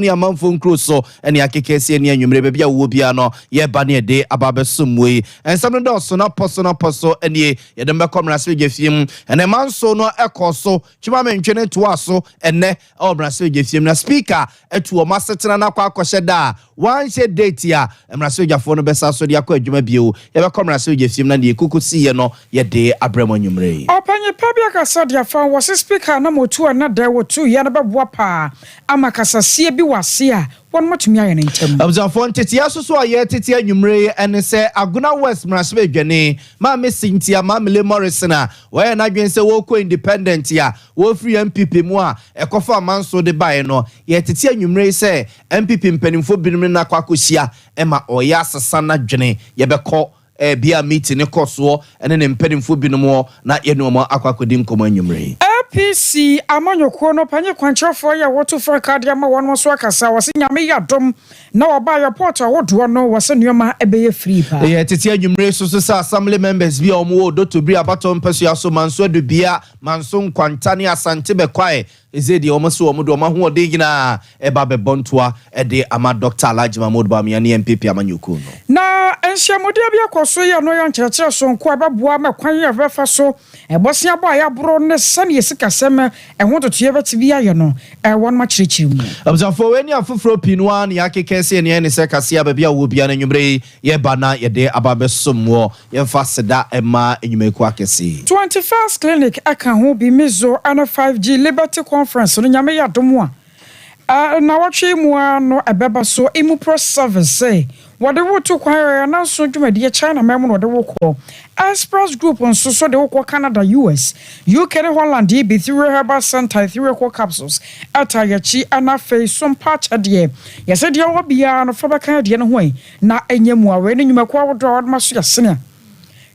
amanfo nkro so ene akekese ene anwumre bebia wo bia no ye ba ne de ababesomwe ensam no do so na poso ene ye de mekọ mrase gefiem ene manso no ekoso chima mentwene to aso ene o mrase gefiem na speaker etu o masetena na kwa akọhye da one share date ya mrase gafo no besa so de akọ adwuma bio ye bekọ mrase gefiem na de kukusi ye no ye de abramo anwumre opanye pabia kasa de afa wo speaker na motu na da wo tu ye na beboa pa amakasasie bi wase a won matumi aye ne ntem abzafo ntetia so so aye tetia anwumre ene se aguna west mrase dwane ma me Cynthia Morrison a we na dwen se wo ko independent ya wo free MPP mu a ekofa manso de bae no ye tetia anwumre se MPP mpanimfo binum na kwakosia ema oya asesa na dwane ye bekọ bia meeting koso ene ne mpanimfo binum na ye no mo akwakodi nkomo anwumre APC amanyoko no panye kwanchafo ya woto for card ama won so akasa wase nyame yadom na oba report awodo no wase nuoma ebeye free pa ye tete anwumre so sa assembly members bi omo do to bri abaton peso aso manso de bia manso nkwantane asante bekwae ezedi omo so omo do ma ho ode gina eba be bontoa ede ama Dr. Alhaji Mahmoud Bawumia ne MPP amanyoko no na enhyamode bia koso ye no ya nkyerɛkyerɛ so nko ababua ma kwan ya befa so ebosia bo ya bro ne sane sikasem ehwo totoye beti aye no won ma kyerɛkyerɛ mu abzafo weni afufro pinwa ne yakekese ne ne se kase ababia wo bia na nwumre ye bana ye de ababesomwo ye mfa seda ema enyumeku akese 21st clinic aka ho bi mezo ana 5G Liberty Conference no nyame yadom a na watwe mu no ebeba so imu pro service say wode wo to kwaya na so dwumade China memo no de wo ko Express Group on so de wo ko Canada US UK and Holland be through herbal center through ko capsules atayachi ana fe Sompa chade ye said ye wo bia no fa baka de no ho na enyemu awe ne nyuma ko wodo ma so yasene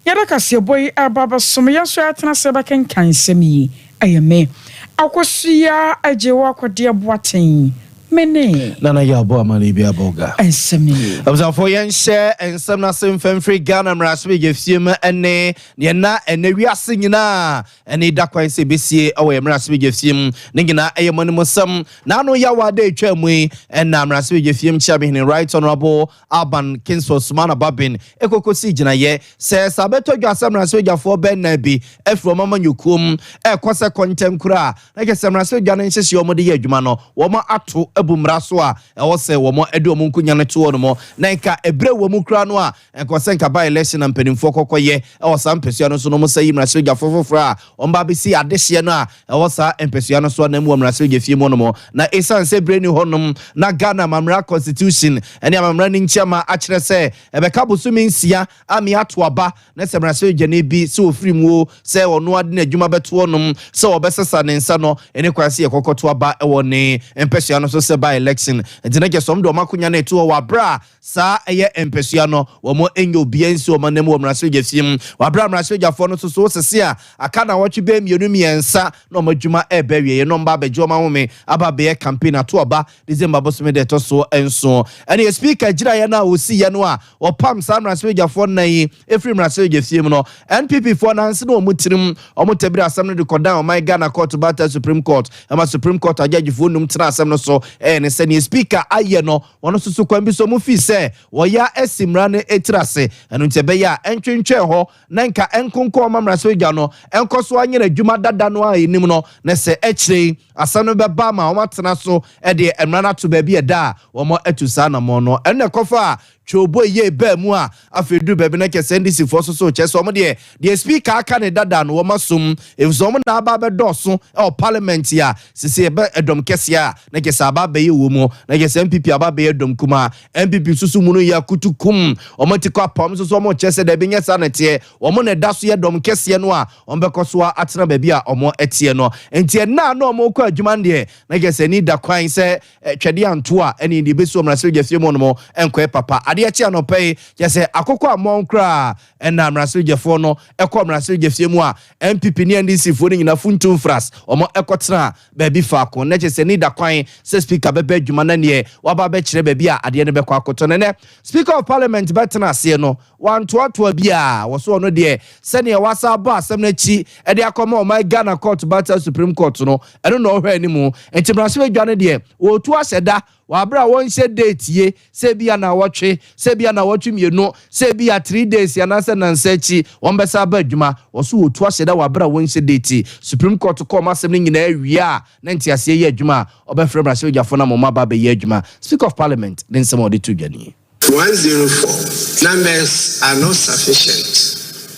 ye da kase boy ababa som ye so atena se baka kan semi ayeme akosia ajewa akode boaten mene nana ya abo amani bia boga ensemi abzafo yen share ensem na sem femfree Ghana mrasbe gefiem ene ne na enawi ase nyina ene da kwan se besie awo mrasbe gefiem ne nyina eyemo ne mosam na no ya wada etwa mu ena mrasbe gefiem chairman right honorable Alban Kingsford Sumana Babin ekokosi gina ye se sabeto dwasem mrasbe gafo ben na bi efro mama nyukum ekose kontem kura na ke mrasbe gana nhyehyɛ omode ye adwuma no wo ma ato bumra so a ewo se wo mo ede omo nkunya ne to no mo na nka ebre wo mu kra no a enko se nka ba election na mpanimfo kokoye ewo sa mpesua no so no mo sayi mrase gya fofofra o mba be si adehye no a ewo sa mpesua no so na mu mrase gya fie mo no mo na esan se bre ni honom na Ghana mamra constitution ene mamra ni nchiama a kire se ebeka bosumi nsia ami ato aba na se mrase gya ne bi se ofiri mu se ono ade na adwuma beto honom se obesesa ne nsa no ene kwase yekokoto aba ewo ne mpesua no so by election ntine ke som do makonya na eto wa bra sa eye empesua no wo mo enyo biensi o manem wo mrase gefiem wa bra mrase gafo no so sese a aka na wochi be mienu miensa na omadwuma ebe wie no mba bejo ma home aba be campaign ato oba December bosome de to so enso ene speaker gira ye na osi ye no a wo pam sa mrase gafo na yi efri mrase gefiem no NPP for na nse no omutirim omotebiri asem no de kodan o my Ghana court battle Supreme Court ama Supreme Court ajagifo num tira asem no so ene se ni speaker aye no wono susu kwambi so mu fi se wo ya esimra ne etirase enu ntebe ya entwentwe ho na nka enkonko mamraso gya no enkoso anyere adwuma dada no a enim no na se ekire asano beba ma wo matena so e de emra na to ba bi eda wo mo etusa na mo no ene kofa chobo ye ba mu a afedu bebe na kese ndisi fo so chese omo de speaker aka ne dada no wo masum efzo mo na aba be doso e parliament ya sisi ebe edom kese ya na kese aba be ye wo mu na kese MPP aba be edom kuma MPP susu mu no ya kutukum omo tiko apam so omo chese de be nyesa na te omo na daso ye dom kese no a ombe koso atena ba bi a omo etie no entie na na omo kwa adwuma de na kese ni da kwan se twede anto a ene de be so omrase gefie mo no mo enko papa ade achi anopei yese akoko amonkra ena mrase gefo no ekọ mrase gefie mu a MPP ni NDC fo ni nyina funtum fras omo ekotena ba bi fa ko na kese ni da kwan se speaker bebe adwuma na ne waba be kire ba bi a ade ne be kwa akoto ne speaker of parliament betena ase no wantoato bi a wo so no de se ne wasa ba asem na chi ede akoma o my Ghana court battle Supreme Court no eno no hwe ani mu enti mrase adwa ne de wo tu aseda wabra won she date ye se bia na wotwe se bia na wotwe mienu se bia 3 days ya na se na nsachi won besa ba adwuma woso wotu ahye da wabra won she date Supreme Court call masem ni nyina awia na ntiase ye adwuma obefre brase ojafo na mama ba be ye adwuma. Speaker of Parliament then some odi to dwani 104 numbers are not sufficient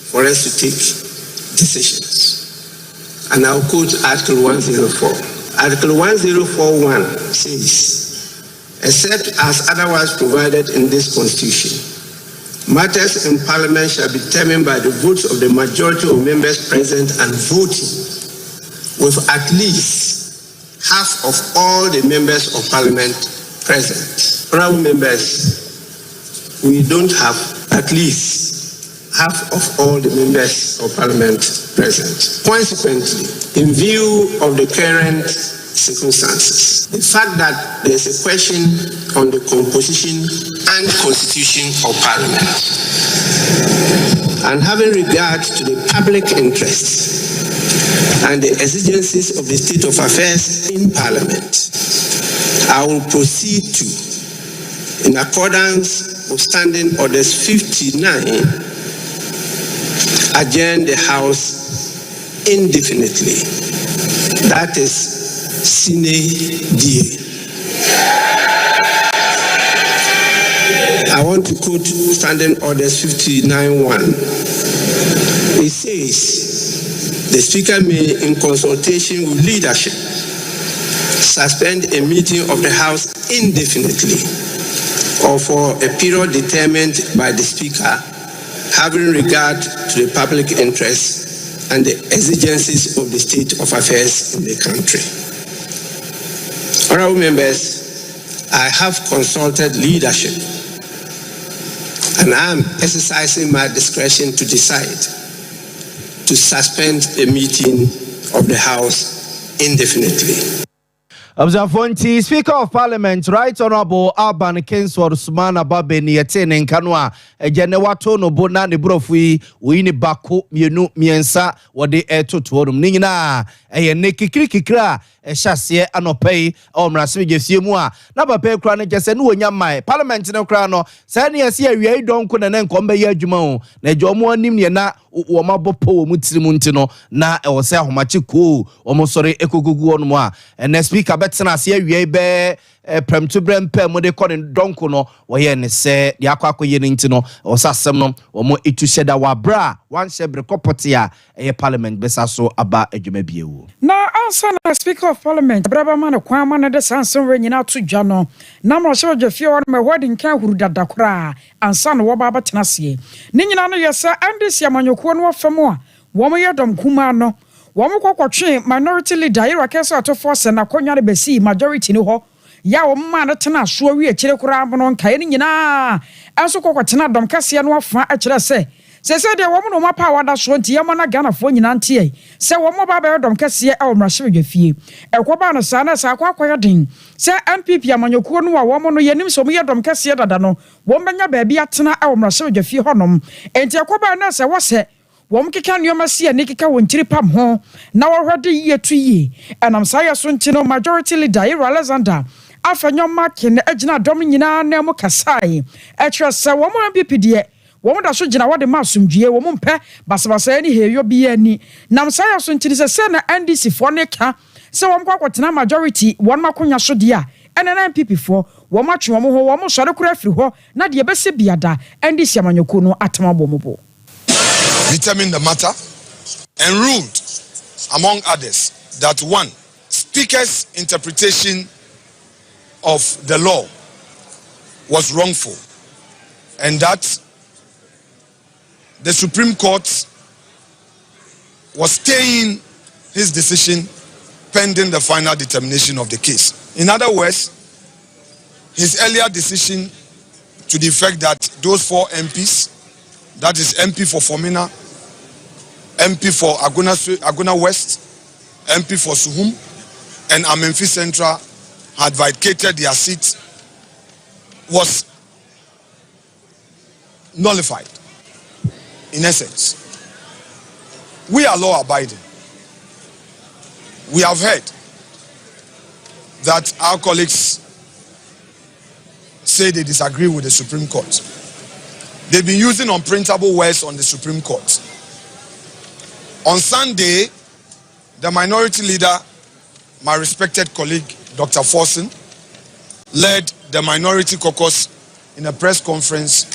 for us to take decisions. And I'll quote Article 104. Article 1041 says, except as otherwise provided in this Constitution, matters in Parliament shall be determined by the votes of the majority of members present and voting, with at least half of all the members of Parliament present. Honourable members, we don't have at least half of all the members of Parliament present. Consequently, in view of the current circumstances, the fact that there is a question on the composition and constitution of Parliament, and having regard to the public interest and the exigencies of the state of affairs in Parliament, I will proceed to, in accordance with Standing Orders 59, adjourn the House indefinitely. That is sine die. I want to quote Standing Orders 59:1. It says, the Speaker may, in consultation with leadership, suspend a meeting of the House indefinitely or for a period determined by the Speaker, having regard to the public interest and the exigencies of the state of affairs in the country. Honourable members, I have consulted leadership and I am exercising my discretion to decide to suspend a meeting of the House indefinitely. Observanti, Speaker of Parliament, Right Honourable Alban Kingsford Sumana Babeni Yetene Nkanwa, Ejenewato no bona ne brofui, uini bako mienu miensa wade totorum ningina, eye nekikikikra, eshasye anopei, omrasimi jesiemua, nabape krane jese nu onyamai, Parliament no krano, sani yasiye wiei donku na nenkombe ye jumao, ne jomu animye na wamabopo mutirimuntino, na ewose ahomachiku, omosore ekugugu onumwa, ene Speaker betena siye wiei be, premtu brempe mode kone donku no, waye ne se, yako ye nintino, osasem no, wamo itu sheda wabra, wanshebre kopotia, Parliament besaso aba ejumebiyewu. Na answer na Speaker of Parliament, braba man kwa man de sansen we nyina to dwa no. Na mo hye odwafie won me wedding kan huru dada kra, ansa no wo ba betena sie. Ni nyina no yesa andisi amanyoko no wafam a, wo mo yedom kuma no. Wo mo kwakotwe minority leader ira kesa atofo se na konwa de besi majority ni ho. Ya wo ma no tena so awi akire kra no nkae ni nyina. Anso kwakotena dom kase no afa akire se se de wo no mapa wada so nti yema na Ghana fo nyina ntie se wo mo ba be dom kase e wo mrahye dwafie ekoba no sa na sa akwakoya din se NPP amanyokuo no wo mo no yenim so mo yedom kase dada no wo mbenya ba bia tena e wo mrahye dwafie honom enti ekoba na se wo se wo mkeka nyoma sie ne keka wonchiri pam ho na wo hwade yie tu yie enam sa ya so nti no majority leader Alexander afanyoma kene agina dom nyina na mo kasai e kire se wo mo NPP de womo da so gina wode masumdue womo mpe basabasa ni heyo bia ni nam sa ya so ntini se na NDC fo ne ka se wom kwakotena majority won makonya so de a ene na MPP fo wom atwe wom ho wom sore kura afiri ho na de bese biada NDC amanyoko no atamabo mobo determined the matter and ruled among others that one, Speaker's interpretation of the law was wrongful and that the Supreme Court was staying his decision pending the final determination of the case. In other words, his earlier decision to the effect that those 4 MPs, that is MP for Fomina, MP for Aguna West, MP for Suhum, and Amenfi Central had vacated their seats, was nullified. In essence, we are law-abiding. We have heard that our colleagues say they disagree with the Supreme Court. They've been using unprintable words on the Supreme Court. On Sunday, the minority leader, my respected colleague, Dr. Forson, led the minority caucus in a press conference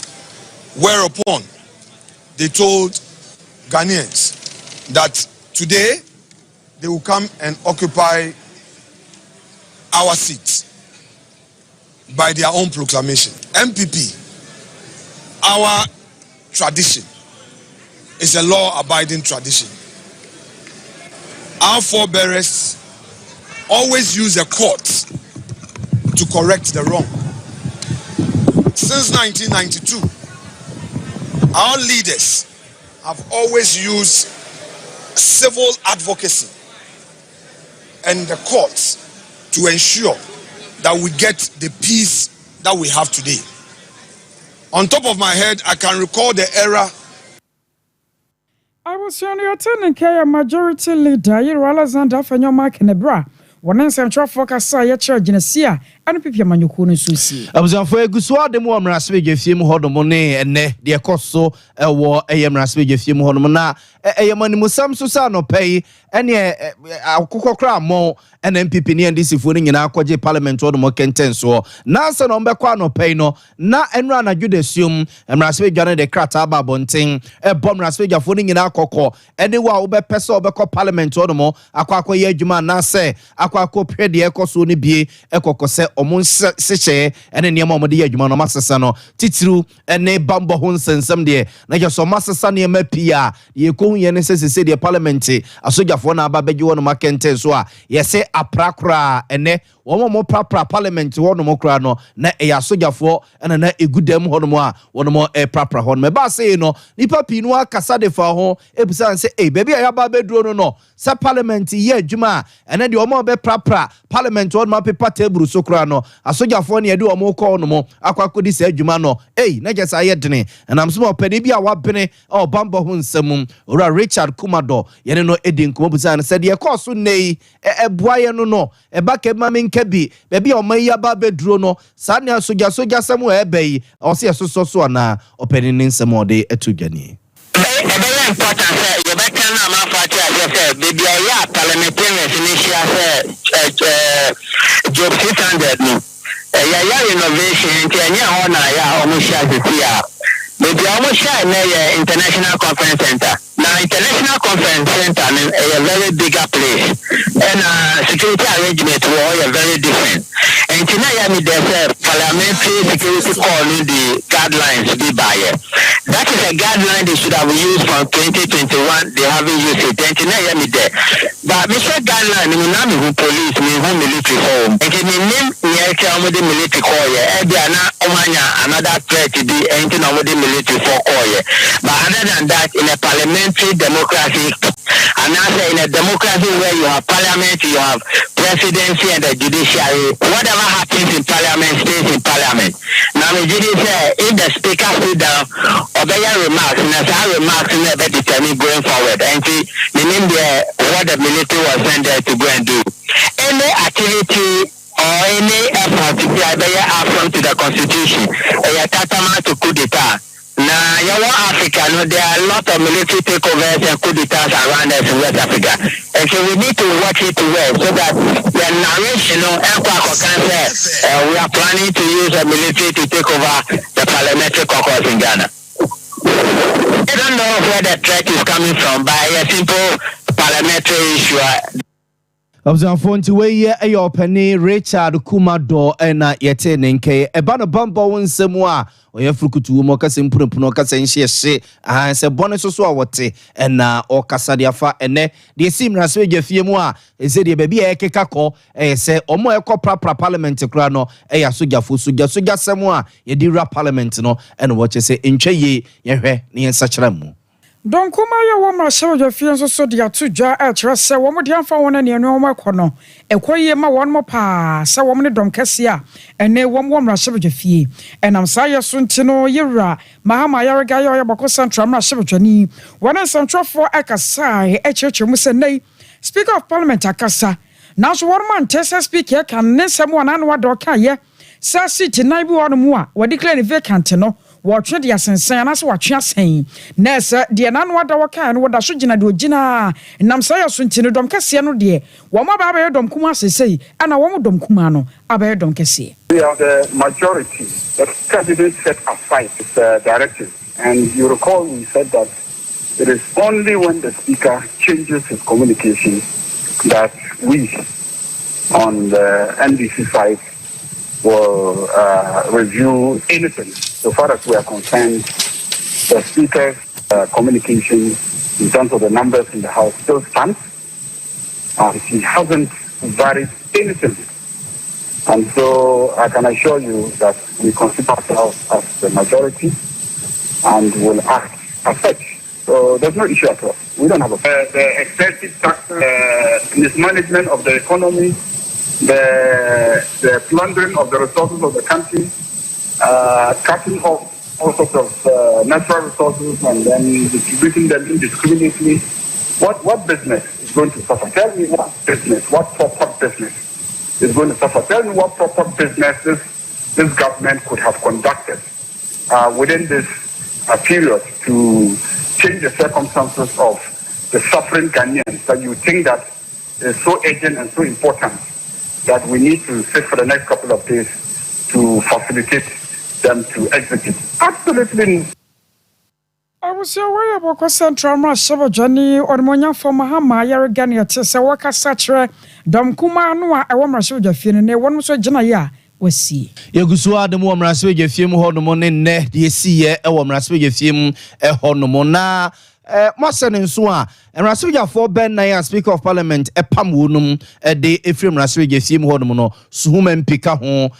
whereupon they told Ghanaians that today they will come and occupy our seats by their own proclamation. MPP, our tradition, is a law-abiding tradition. Our forebears always use a court to correct the wrong. Since 1992, our leaders have always used civil advocacy and the courts to ensure that we get the peace that we have today. On top of my head, I can recall the era. I was attending Kaya majority leader, Alexander Fanyoma Kenebra. One central focus I church in a sea and people manukuni susi. I was on for a good sword, the more raspi gave him hodomone and ne, the costo, a war, a raspi gave him hodomona, a money musam susano pay, and yeah, our cocoa cram more, and MPP and this if winning in our Kwaji Parliament or the more contents or Nansen on Bequano pay no, na and run a good assume, and raspi Johnny the Krataba bonting, a bomb raspi of winning in our cocoa, and the wow be peso beko Parliament or the more, a quaco yejuma nase, akwa pɛ de ekoso ne bie ekoko se omon seche ene ne ma de adwuma no masesa no titiru ene bambo ho nsensem de na je so masesa ne ma pia ye ko ye ne se de parliament asojafo na aba beji wono makente so a ye se aprakra ene wo mo prapra parliament wono mo kra no na e asojafo ene na egudam ho no mo a wono mo prapra ho no me ba se no nipa pinu akasa de fa ho ebusan se baby ya ba beduro no se parliament ye adwuma ene de omo be prapra parliament wono ma paper table so kra no asojafo ne de omo ko no mo akwakodi se adwuma no na je sa ye dene na amso mo pede bia wa bene o bambo ho nsam ora Richard Kumado ye ne no edin ko busan se de ko so nei eboaye no no e ba ke ma min kabi baby o mai ya ba beduro no sa ne soja sem e bai o se so na openi nsam o de etugani very important you better na ma fati as baby ya parliamentary initial job 600 no ya innovation ti anya ho na ya omushia setia baby omushia na international conference center now international conference center is a very bigger place and security arrangement were very different and tonight I mean there's a parliamentary security call in the guidelines be by that is a guideline they should have used from 2021 they haven't used it and tonight I mean there but Mr. Guideline me na me who police me who military home and me name near the military call yeah another threat to be anything over the military for call yeah but other than that in a parliamentary democracy and now in a democracy where you have parliament you have presidency and the judiciary whatever happens in parliament stays in parliament now the judiciary if the speaker sit down obey remarks and as our remarks never determine going forward and the name there what the military was sent there to go and do any activity or any effort to be affront to the constitution a tantamount to coup d'etat. Now, Africa, there are a lot of military takeovers and coup d'etats around us in West Africa. And so we need to watch it well so that the narration we are planning to use the military to take over the parliamentary caucus in Ghana. I don't know where the threat is coming from by a simple parliamentary issue. Observant way a your penny Richard Kumado and yete nenke a banner bumbo one semua or your frukutu mocasim punokas and she and say bonus so what and or casadiafa and ne the sim raswege fiemua is it baby a kekako a say or more proper parliament crano a suja suja semua ye dira parliament no and what you say in che ye near such ramu. Don kuma ya woma show your fiance so dia to ja se wo de amfa wona ne anu wo makono ekoye ma won mo pa se wo ne dom kase a ene wo mra shebe fie enam sa ye so ntino yewra mahama yarega ye boko central mra shebe dwani wona central for akasa echeche mu se nei speaker of parliament akasa now so one man test speaker can ne sem wona no wado ka ye sa seat na bi wono mu a wo declare vacant no wo twe de asensan na so wa twe asen na sa de na no wada woka no wada so gina de ogina nam sa ya so ntini dom kase no de wo ma ba ba dom kuma asesei ana wo mo dom kuma no aba dom kase. We are the majority. The candidate set aside the directive, and you recall we said that it is only when the speaker changes his communication that we on the NDC side will review anything. So far as we are concerned, the speaker's communication in terms of the numbers in the House still stands. He hasn't varied anything. And so I can assure you that we consider ourselves as the majority and will act as such. So there's no issue at all. We don't have the excessive tax, mismanagement of the economy, the plundering of the resources of the country, cutting off all sorts of natural resources and then distributing them indiscriminately. What business is going to suffer? Tell me what business, what proper business is going to suffer. Tell me what proper business this government could have conducted within this period to change the circumstances of the suffering Ghanaians that you think that is so urgent and so important that we need to sit for the next couple of days to facilitate them to execute. Absolutely. I was aware about Central Marshall Johnny or Monya for Mahama Yaragania to Sawaka Satra, Dom Kuma Noa, I want Marshall Jafin, and one was a Janaya. See. Yagusua de mo amraswe film ho no mo ne ne de si ye e wo amraswe film ho no mo na Masen nso a amraswe for Ben na Speaker of Parliament pam wonum de Ephraim amraswe film ho no mo no Suhuma mpika ho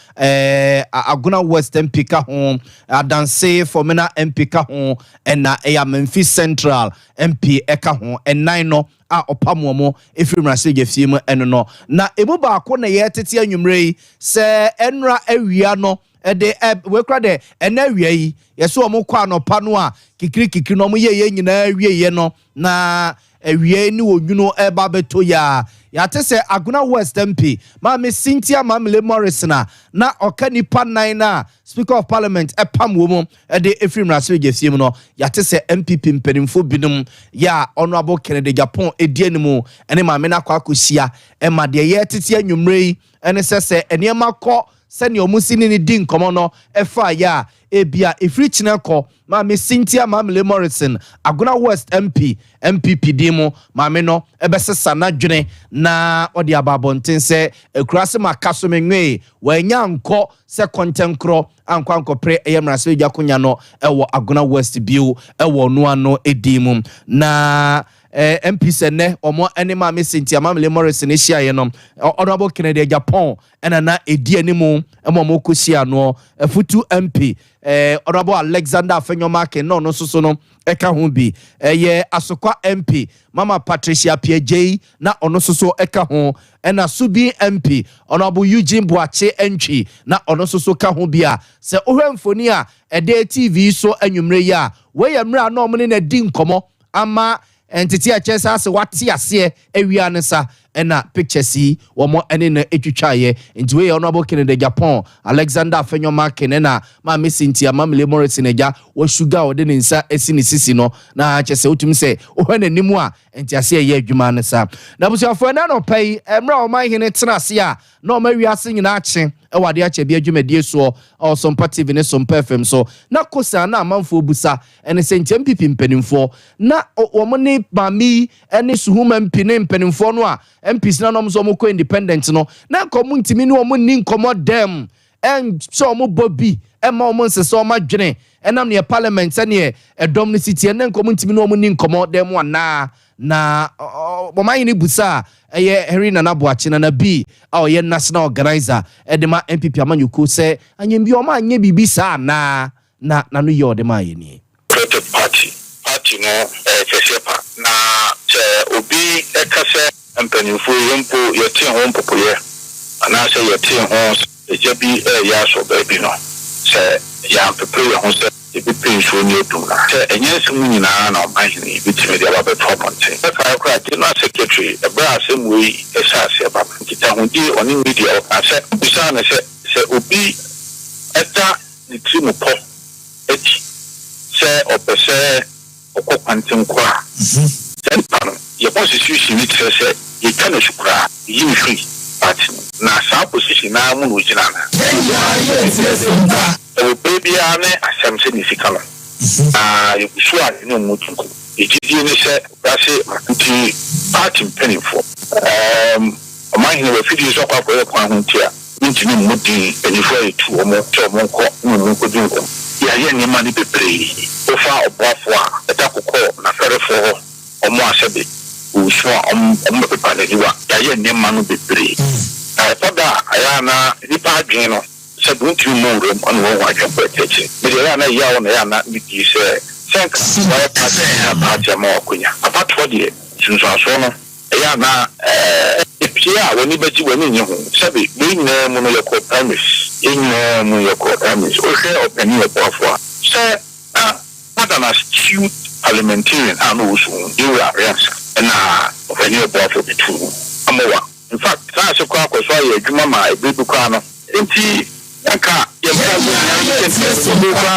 Aguna West mpika ho Adanse Formina mpika ho na Memphis Central MP eka ho enan no a opamo mo Ephraim amraswe film eno no na emu ba ko na ye tete anwumre se enra awia no de we kra de ena awia yi yeso mo kwa no pa no a kikiri no mo ye nyina awia ye no na awia ni wodwuno eba beto ya te se Aguna West MP ma me Cynthia Morrison na oka nipa nan na Speaker of Parliament pam wo mo de Ephraim amraswe film no te se MPP mpenimfo binum ya Honorable Kennedy Japan edianimu ene ma me na kwa akosia e ma de ye tete anwumre ene se enema kọ sani omusini ni din komo no efa ya ebia efri chineko ma me Cynthia Morrison Aguna West MPP dimo ma me no ebesesa na dwene na odi ababonten se ekurase makaso menwe wanya nko se kontenkro anko pre eyemrase gyakonya no ewo Aguna West biu ewo no ano edimu na MP sene omo ene ma me Cynthia Morrison ehia ye no Honorable Kennedy Japan ena na edi animu emo kosia no futu MP Honorable Alexander Afenyomake no soso no eka ho bi ye Asokwa MP Mama Patricia PJ na ono soso eka ho ena Subi MP Honorable Eugene Boache Entry na ono soso ka ho bi a se ohwemfoni a ede TV so anwumre ya we ye mra na omne na di nkomo ama entity achesa se wati ase awia nsa ena picture si womo ene na etwitwaye nti we Honorable Kennedy Japan Alexander Afenyomake na ma me Cynthia Morrison eja wo sugar wo de nsa esi ni sisi no na achese otum se wo na nimu a enti ase ye adwuma nsa na busuafo na no pai emra o man hene tena ase a na o ma wiase nyina ache ewade ache bi adwumadie so o Sompa TV ne Sompa FM so na kosa na amanfo busa ene se ntem pipi mpanimfo na wo ne mami ene Suhuma mpine mpanimfo no a MPs na nom so mo ko independent no na komu ntimi ne omo ni nkomo dem en so mo bobi e ma omo nsese o ma dwene enam ne parliament ne edom ne city na komu ntimi ne omo ni nkomo dem na bo man ni busa eye Henry Nana Boache na bi a oye national organizer edema MPP amanyuko se anyem bi o ma anye bibi sa na no ye odema ye ni party no chesepa na obi ekase mpanimfo yempo yete ho mpopoye anase yete ho ejabi ya so baby no se ya prepare ho se ebi penso ni odumna se enyense mu nyina na obahini bitime dia ba beto ponte ka akra general secretary ebra asemwe esase ba kita ho di oni media o ase bisa na se obi ɛda ne tiri mu pɔ akyi sɛ ɔpɛ sɛ ɔkɔ kwantenkora sɛ nipa no yɛbɔ situation ne kyerɛ sɛ yɛtwa no sukura yi ne firi party na saa position na mu no gyina na ɛwɔ bia ne asɛm sɛ ne sika no yɛbusu a ne mu tunku yɛgyidie ne sɛ ɔbrase makuti party mpanimfoɔ ɔmahene wafidie sɛ ɔkɔ akɔyɛ kwan ho nti a ntimi mu din panimfoɔ a yɛtu ɔmo kyɛ ɔmo nkɔ ne mu nkɔdi nkɔm yɛayɛ nneɛma no bebree wofa ɔboafoɔ a ɛda kokɔ n'afɛrefoɔ hɔ ɔmo asɛbe ɔwusu a ɔmo pepa n'aniwa yɛayɛ nneɛma no bebree ɛfɔda a ayɛ ana nipa adwene no sɛ duntiri mu nwuram ɔne wɔn ho adwene pɔ akyakyi mede ɛyɛ ana yia wɔ na ɛyɛ ana medii sɛ sɛnka wɔyɛ paati ama wakonya apatoɔ deɛ sunsuasoɔ no ɛyɛ ana epie a wɔne bɛgye wɔne nyɛ ho sɛbe wei nyinaa mu no yɛkɔ primaries yɛnyinaa mu yɛkɔ primaries wohwɛ ɔpani ɔboafoɔ a sɛ madam astute parliamentarian a no wɔso ho yɛwura rensa ɛna ɔpani ɔboafoɔ bi tu amawa in fact saa sɛ kɔ akɔ so ayɛ adwuma ma ɛbɛbi koraa no nti nanka yɛmpa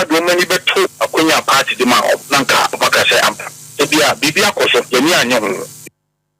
do mani bɛto akonya party de ma nanka ɔbaka sɛ ampa ebia biribi akɔ so yɛni anyɛ ho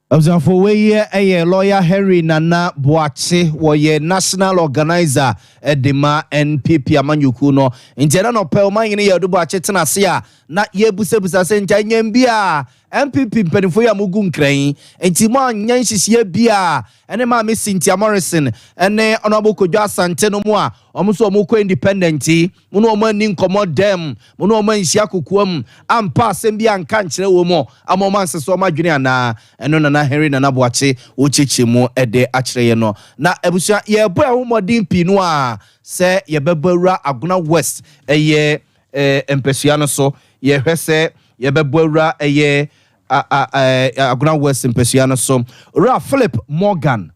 Abzanfo weye eye lawyer Henry Nana Boache woye national organizer edema NPP amanyuku no ntiana no pe o manyene ye do Boache tena se a na ye busebusa se ntanyam bia NPP mpanifo ya mugu nkran enti mo anyan hihie bia ene ma me Cynthia Morrison ene onabo kodwa asante no mu a omo so omo ko independent mo no omo ani nkomo dem mo no omo anhia kokoam ampa asem bia nka nkire wo mo amoma nseso omo adwene ana eno na Henry Nana Boache wo cheche mu ede akire ye no na ebusua ye bo ahomodin pi no a se ye bebawura Aguna West eye empesua no so ye hwese ye bebawura eye Aguna West empesua no so ra Philip Morgan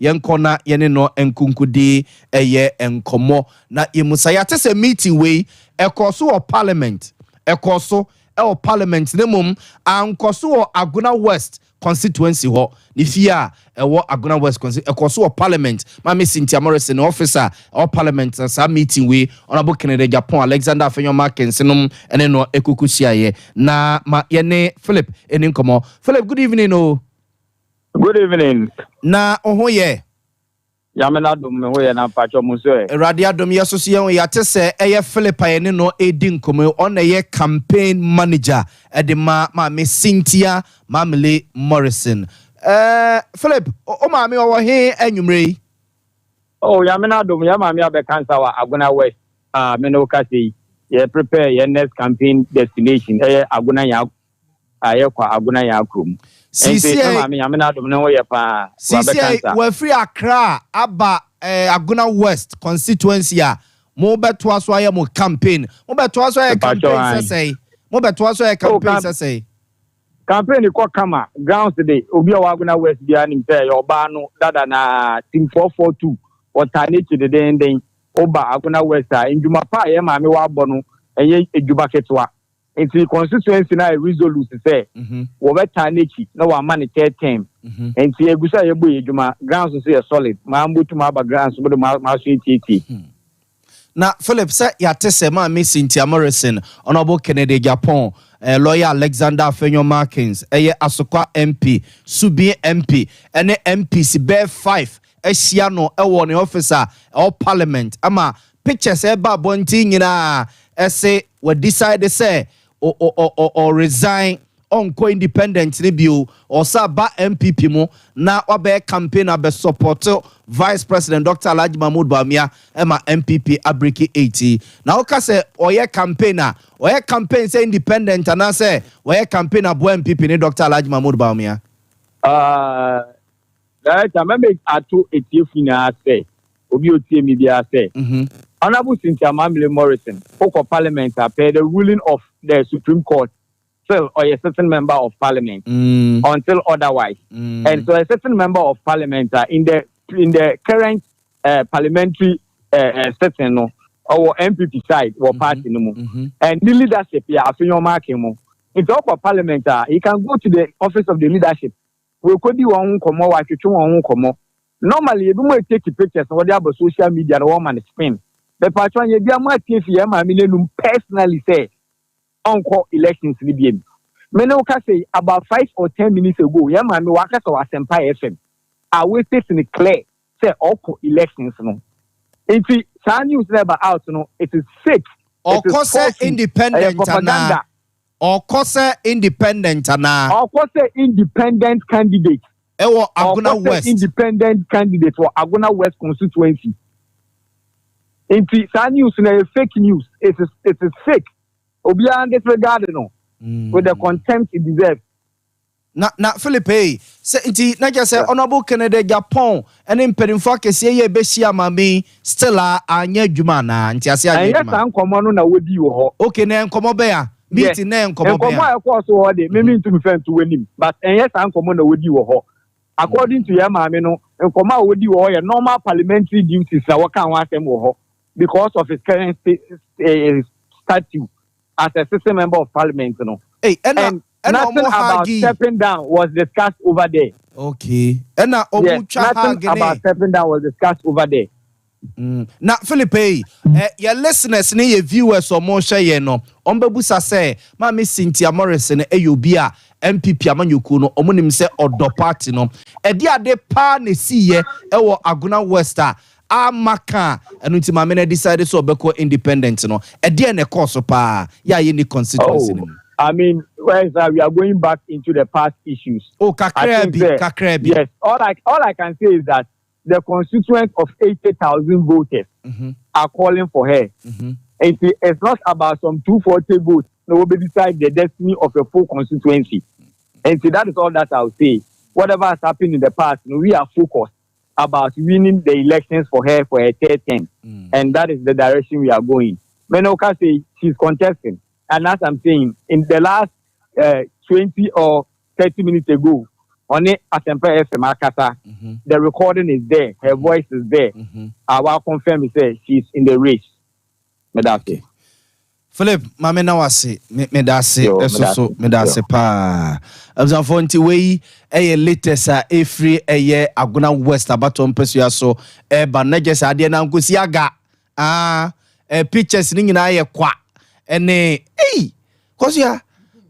yenkona yene no enkunkudi eye enkomo na yemusaya tese meeting we ekoso o parliament ne mum ankoso o Aguna West constituency ho ni fia ewo Aguna West constituency ekoso o parliament mama Cynthia Morrison officer o parliament sa meeting we honorable Kennedy Japan Alexander Afenyo Kensinum ene no ekukusiaye na ma yene Philip eninkomo Philip, good evening. Good evening. Na ohoye Yamena dum hoye na pacho muso Radio Dom Yesosia ya tese eye Philip ayene no edi nkomo on eye campaign manager edema ma me Cynthia Mamle Morrison. Philip o ma me wo he anwumre. Oh Yamena dum ya ma me abekansa wa Aguna West me no kasi ye prepare your next campaign destination Aguna ya kwa Aguna ya krum. Sisi Yamena dum no ye pa we free Accra aba Aguna West constituency a mo beto aso aye mo campaign campaign say mo beto aso aye campaign say campaign ko kama grounds today obi o Aguna West bia ni pe yo ba no dada na team 442 alternative de den oba Aguna West a ndwuma pa ye ma me wa bo no eye edwuma ketwa enti constituency na resolute say wo beta nechi na wa man third term enti egusa ye bo edwuma grounds say solid ma mbotu ma ba grounds bo ma so eti na Philip say ya tese ma me Cynthia Morrison honorable Kennedy Japan lawyer Alexander Afenyo Markins Asokwa MP Subi MP ene MPC be 5 ehia no ewo ne officer or parliament ama pictures ba bonti nyina ese we decide say or resign on co-independent review or ba MPP mo na obe campaign abe support Vice President Dr. Alhaji Mahmoud Bawumia ema MPP abreki 80 na oka se oye campaign say independent and say oye campaign abo MPP ni Dr. Alhaji Mahmoud Bawumia right ameme ato etiefina say obi otie mi bia say Honorable Cynthia Morrison for Parliament per the ruling of the Supreme Court still or a certain member of Parliament until otherwise. And so a certain member of Parliament in the current parliamentary setting or MPP side or party and the leadership Afenyo Markins in talk of Parliament he can go to the office of the leadership. We could do one komo wa chuchu one komo Normally, you might take pictures of the social media, the woman spin. The patron, you might take personally say, uncle elections, Libyan. Menoka say about 5 or 10 minutes ago, Yaman Waka or Sompa FM. I waited in the clear, say, uncle elections. No. If some news never out, no, it is fake. Or cause independent propaganda. Or cause independent or cause independent candidate. Or Aguna West independent candidate for Aguna West constituency. Into some news fake news. It is fake. Obiang disregarded no. With the contempt it deserves. Na Philippe say inti na just say honorable Kennedy Japan and impeding for kese ye besia mami still anya dwuma na nti ase anya dwuma. Yes, ankomo no na wodi wo ho. Okay na enkomo be ya. Meeting na enkomo be ya. Enkomo akọ so ho de me ntumi fan to wanim but yes ankomo na wodi wo ho. According to your mami no enkomo wodi wo ho ye normal parliamentary duties na waka ho asem wo ho because of his current statute as a system member of parliament no. Hey, and nothing about stepping down was discussed over there. Okay. And now, nothing about stepping down was discussed over there. Now, Philippe, your listeners, your viewers, or more share no. Ombebusa say, Mammy Cynthia Morrison, AUBA, MPP Amanyukuno, Omunim say, or do party no. Dia de pa ne siye, ewo Aguna Westa. Maka and Untimamene decided so beko independent no. Dia ne course pa ya ye ni constituency. I mean, where is that? We are going back into the past issues. Oh, Kakrebi. Yes. All I can say is that the constituents of 80,000 voters are calling for her. And it's not about some 240 votes. No, will decide the destiny of a full constituency. And so that is all that I'll say. Whatever has happened in the past, we are focused about winning the elections for her for her third term. And that is the direction we are going. Menoka say she's contesting. And as I'm saying, in the last 20 or 30 minutes ago, on it, Asempa FM Akata, the recording is there, her voice is there. I will confirm it says she's in the race. Medase. Philip, mame na wase, medase, medase pa. Abzanfo nti wei eye latest free eye Aguna West abato mpesua so ba na gese ade na nkosi aga. Pictures ni nyina ye kwa. Ene cause ya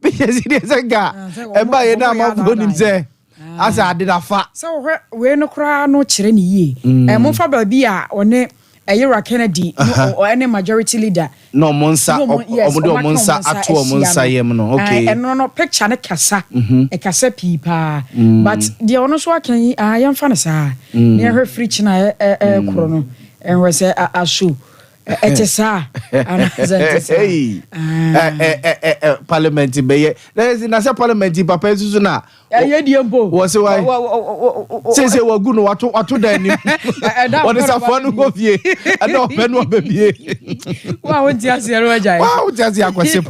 because it is a guy ba ye na ma nim say as I did afa so we no kra no kire ni ye mo fa ba bi a one Ayera Kennedy or any majority leader no monsa monsa ato monsa yem no okay and no picture na kasa e kasa pipa but the ono so akan yam fa na sa near her free china kro no and we say ashu etesa parliament be na say parliament papa esusu na diembo wo say why say wagu no wato dan ni won say fo no go fie and no pe no bebie wa won ti ase ro ajai wa won ti ase akwasepo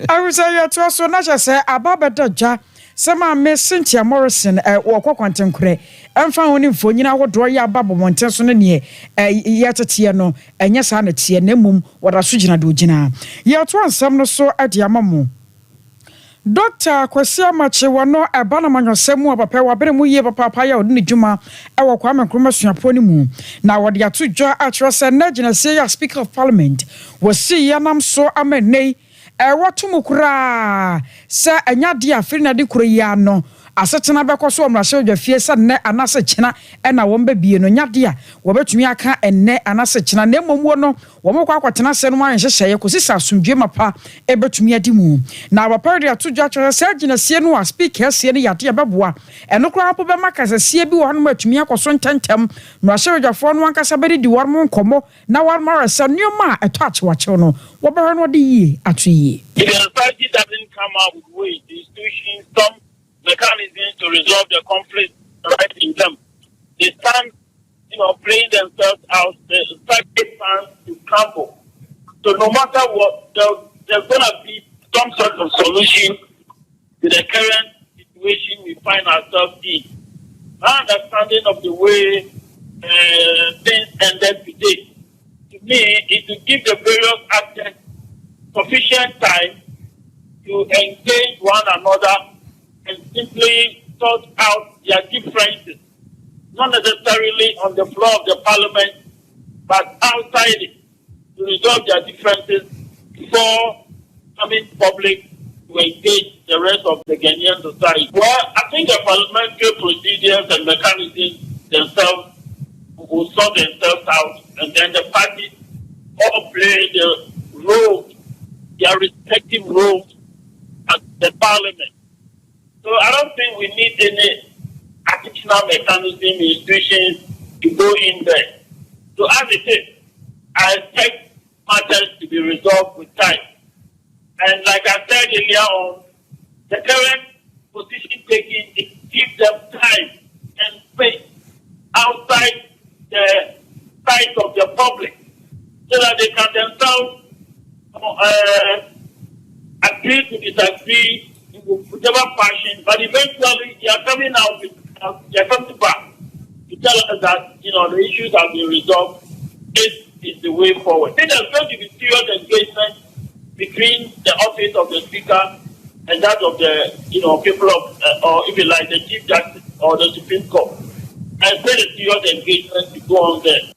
I say you to so na say ababedoja Sama me Cynthia Morrison wokọ kwantenkure emfa honi mfonyina wodo ya babo monten so ne ne yetete no enye sa na tie na mum woda so gina do gina ye to ansam no so ade amamu Dr. Kwesi Amache wono eba na manyosemu papa wa bere mu ye papa ya odi ne dwuma wo kwa menkroma suapo ni mu na wode ato dwa atro se na gina se ya speaker of parliament wasi yanam so amenei watumukura sa anyade afiri na de kuroya no asetena beko so omrahye dwafie sa ne anase kina na womba bie no nyade a wobetumi aka enne anase kina na momuo no womokwa akwatena se no anhyehyeye kosisa asumdwe mapa ebetumi adimu na wapari atudwa twere sa gina sie no speaker sie ne yade beboa eno kra hapo be makasa sie bi wo no matumi akoso ntentem no ahye dwafo no ankasa bedi di warmo nkomo na warmo resa nioma eto achewache no wobehwe no de yi atuyi. If the party doesn't come up with ways, the institutions, some mechanisms to resolve the conflict right in them, they stand, playing themselves out. The party stands to crumble. So no matter what, there's going to be some sort of solution to the current situation we find ourselves in. My understanding of the way things ended today, to me, is to give the various actors sufficient time to engage one another and simply sort out their differences. not necessarily on the floor of the parliament, but outside it, to resolve their differences before coming public to engage the rest of the Ghanaian society. Well, I think the parliamentary procedures and mechanisms themselves will sort themselves out, and then the parties all play the role, their respective roles at the parliament. So I don't think we need any additional mechanism, institutions to go in there. So as it is, I expect matters to be resolved with time. And like I said earlier on, the current position taking is give them time and space outside the sight of the public so that they can themselves agree to disagree in whichever fashion, but eventually they are coming out with they are coming back to tell us that the issues have been resolved. This is the way forward. Then there's going to be serious engagement between the office of the speaker and that of the people of or if you like the Chief Justice or the Supreme Court. And then a serious engagement to go on there.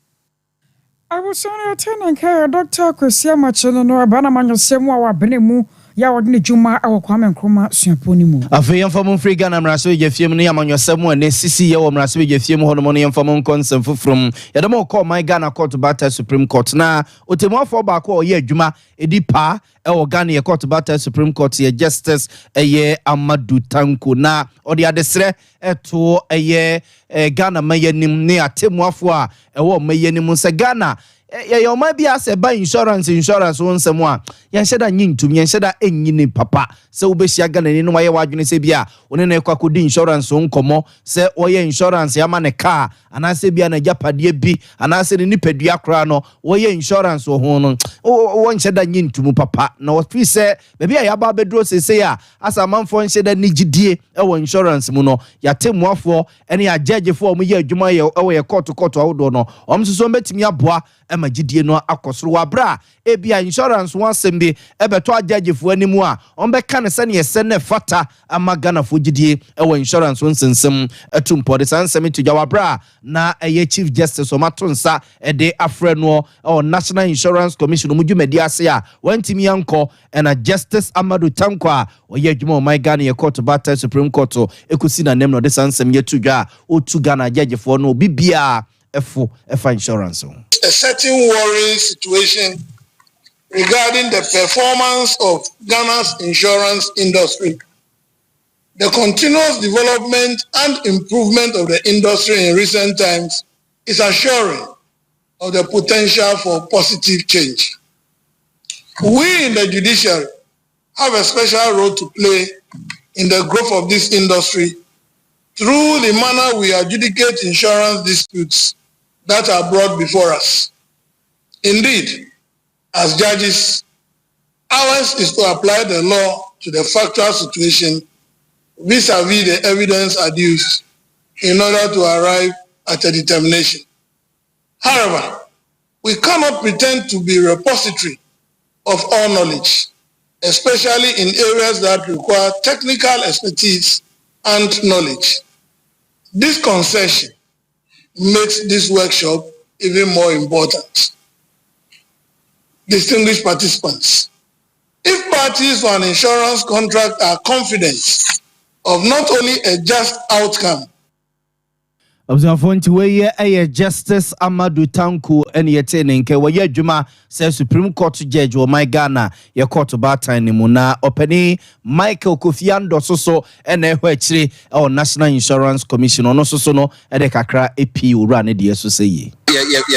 I was only attending care Dr. Kwesi Amachelo no Abanamanyo Semu wa Benemu ya wadini Juma awo Kwame Nkrumah suaponi mu. Afi yamfamo free Ghana mraso yefiem ne yamanyo semu ne sisi ye wo mraso yefiem ho no yamfamo nkonsem fufrum yadamo call my Ghana court battle Supreme Court na otemwafo ba ko ye adwuma edipa ewo Ghana ye court battle Supreme Court ye Justice eye Amadu Tanko na odi adesre eto eye Ghana mayenim ne atemwafo a ewo mayenim se Ghana ya ma bia se ba insurance won semu a yan sheda nyintum yan sheda enyini papa se obehia Ghana ni no waye wadwene se bia one na ekakodi insurance nkomo se oye insurance ya ma ne car anase bia na japade bi anase ni nipadua kra no oye insurance ho no won sheda nyintum papa na ofi se be bia ya ba bedro sese ya asa manfo sheda nigidie ewo insurance mu no ya temuafo ene ya judgefo o ye adwuma ye ewo ye court awodo no omsuso betimi aboa magidie no akosoro wabra ebia insurance wansembe ebeto agagefo animu a ombeka ne sene yese ne fata amagana fo gidie ewo insurance wonsensem etumpo de sansem to wabra na eye Chief Justice omatonsa ede afre no o National Insurance Commission mudwumadi ase a wantimi yanko na Justice Amadu Tanko a oye adwuma o my Ghana ye court battle Supreme Court ekusi na nem no de sansem yetudwa otu Ghana agagefo no bibia efa insurance. A certain worrying situation regarding the performance of Ghana's insurance industry. The continuous development and improvement of the industry in recent times is assuring of the potential for positive change. We in the judiciary have a special role to play in the growth of this industry through the manner we adjudicate insurance disputes that are brought before us. Indeed, as judges, ours is to apply the law to the factual situation vis-a-vis the evidence adduced in order to arrive at a determination. However, we cannot pretend to be a repository of all knowledge, especially in areas that require technical expertise and knowledge. This concession makes this workshop even more important. Distinguished participants, if parties for an insurance contract are confident of not only a just outcome, observant we a Justice Amadu Tanko ene yetene nke we adwuma say Supreme Court judge o my Ghana ye court battle ni mu na opani Michael Kofi Ando so ene ho akire o National Insurance Commission ono so no e de kakra epi owura ne de so say ye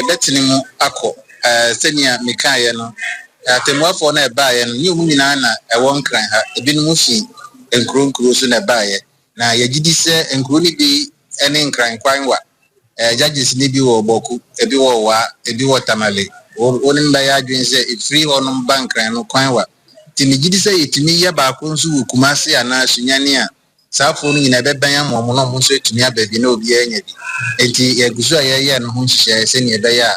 betini mu akọ senia mekaye no atemuafo na ebaye no nyumu nyina na ewon kran ha ebinum fi enkronkro so na ebaye na yagidi se enkro ni bi ene nkran kwanwa judges ni bi wo boku ebi wo wa ebi wo tamale oni mba ya adwen se free honum bankran no kwanwa tinigidi se yetimi ya ba ko nso wo kumase ana sunyane a safo no nyina beban ya momo no mo nso etumi ababi na obi anya bi enti yeguso ye no ho nhye se ne ebeya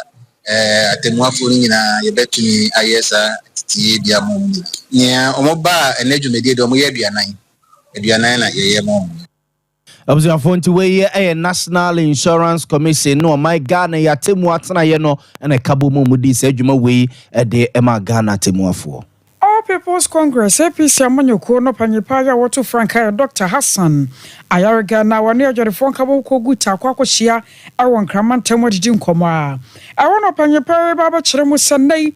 atemuafo no nyina ye betumi ayesa tie bia mo nya omoba enadwumedi de omo ye aduanan na ye mo Abusuafo nti we National Insurance Commission no my Ghana ya temu atena ye no na kabo mu mudi se adwuma we de ema Ghana temu afo. All People's Congress APC amanyoko no panyipa ya woto Franka Dr. Hassan Ayarga na wani ajorifon kabo ko guta kwa kwhia awon kraman temu didi nkomo a awon panyipa baba kire mu sanai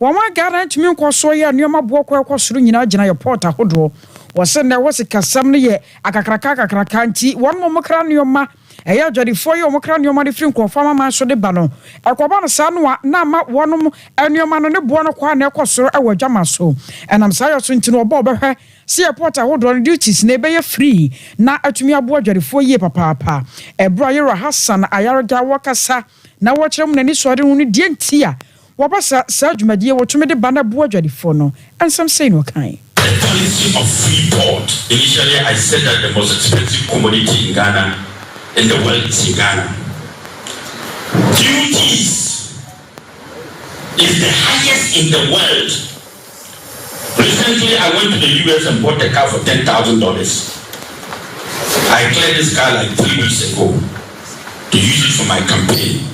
wama Ghana ntumi nkoso ya nioma bo kwa kwasuru nyina gina ya port ahodo wose na wose kasam ne ye akakraka nti won mo kra nioma eya jadifo ye omokra nioma de firi nkofama ma so de ba no ekoba no sa no na ma wonom anioma no ne bo no kwa na ekosoro ewadwama so enam sa yoso nti no oba obehwe se airport ahodo no duties na ebe ye free na atumi abo jadifo ye papa ebro yero Hassan Ayarga wakasa na wo kyerem na ni sori hu no die ntia wabasa sa dwumadie wotumi de ba na bo jadifo no ensam sei no kan. The policy of free port. Initially, I said that the most expensive commodity in Ghana, in the world, is in Ghana. Duties is the highest in the world. Recently, I went to the US and bought a car for $10,000. I cleared this car like 3 weeks ago to use it for my campaign.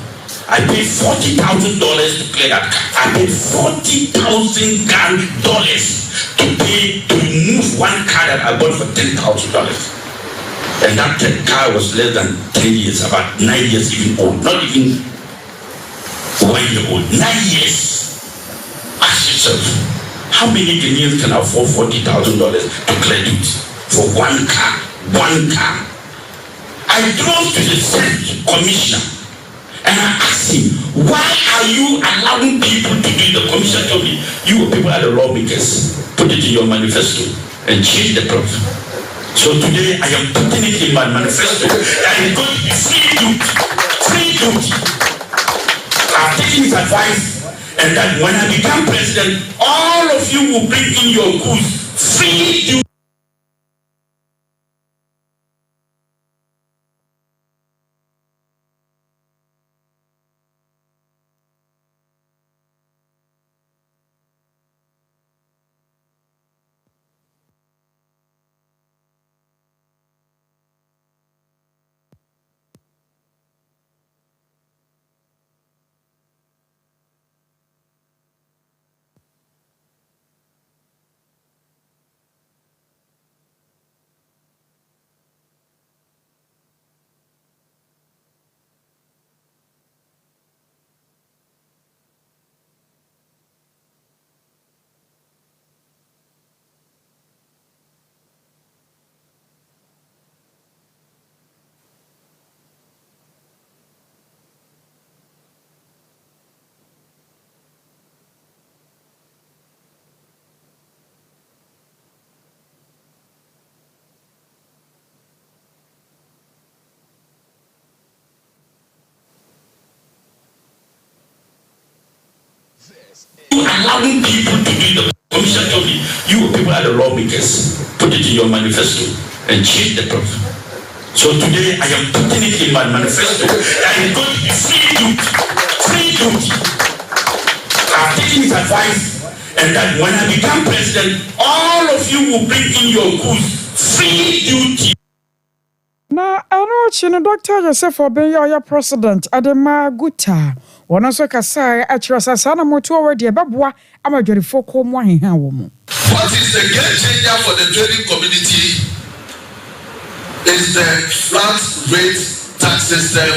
I paid $40,000 to clear that car. I paid $40,000 to move one car that I bought for $10,000. And that car was less than 10 years, about 9 years even old. Not even 1 year old. 9 years. Ask yourself, how many Ghanaians can afford $40,000 to clear it for one car? One car. I drove to the Senate commissioner. And I asked him, why are you allowing people to do the commission? Told me, you people are the lawmakers. Put it in your manifesto and change the problem. So today I am putting it in my manifesto that is going to be free duty. Free duty. I've taken his advice and that when I become president, all of you will bring in your goods. Free duty. Allowing people to do the commission. Told me, you people are the lawmakers. Put it in your manifesto and change the problem. So today I am putting it in my manifesto that is going to be free duty. Free duty. I've taken his advice and that when I become president, all of you will bring in your goods. Free duty. Na ano chino Dr. Joseph Obenyo president Adema Guta wona so kasa achirasa na moto already ebeboa amadwerefo ko mu aheha wo mu. What is the game changer for the trading community is the flat rate tax system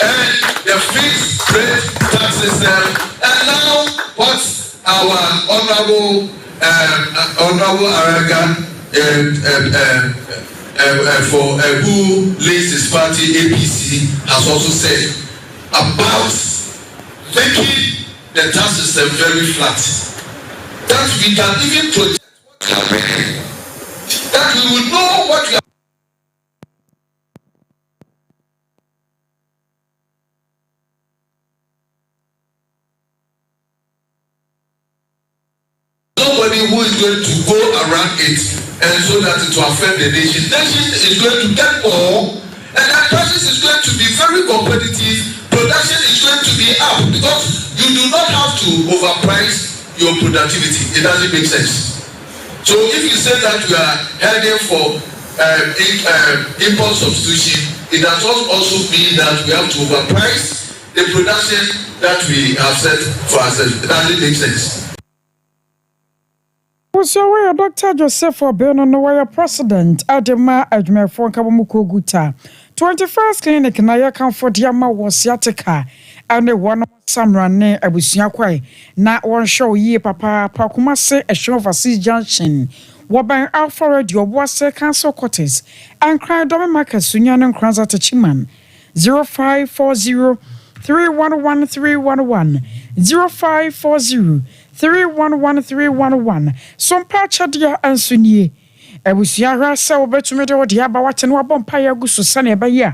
and the fixed rate tax system, and now what our honorable Araga for who leads his party APC has also said about making the tax system very flat, that we can even project that we will know what we are. Nobody who is going to go around it and so that it will affect the nation. Nation is going to get more, and that prices is going to be very competitive. Production is going to be up because you do not have to overprice your productivity. It doesn't make sense. So if you say that you are heading for import substitution, it does not also mean that we have to overprice the production that we have set for ourselves. It doesn't make sense. So we are Dr. Joseph Obeno, no way president, Adema Adjumer for Kabamuko Guta. 21st clinic na ya comfort yama was yatika and the one samra ne abusiakwai na one show ye papa pakumase a show of a junction. Waban Alpha Radio was council quarters and cry Domin Marcus Sunyan and Kranza Chiman 0540 311 0540 311 Sompa Chadia and Sunye. Ebusiara se obetumede wodi aba wate no abom paye guso sane eba ya.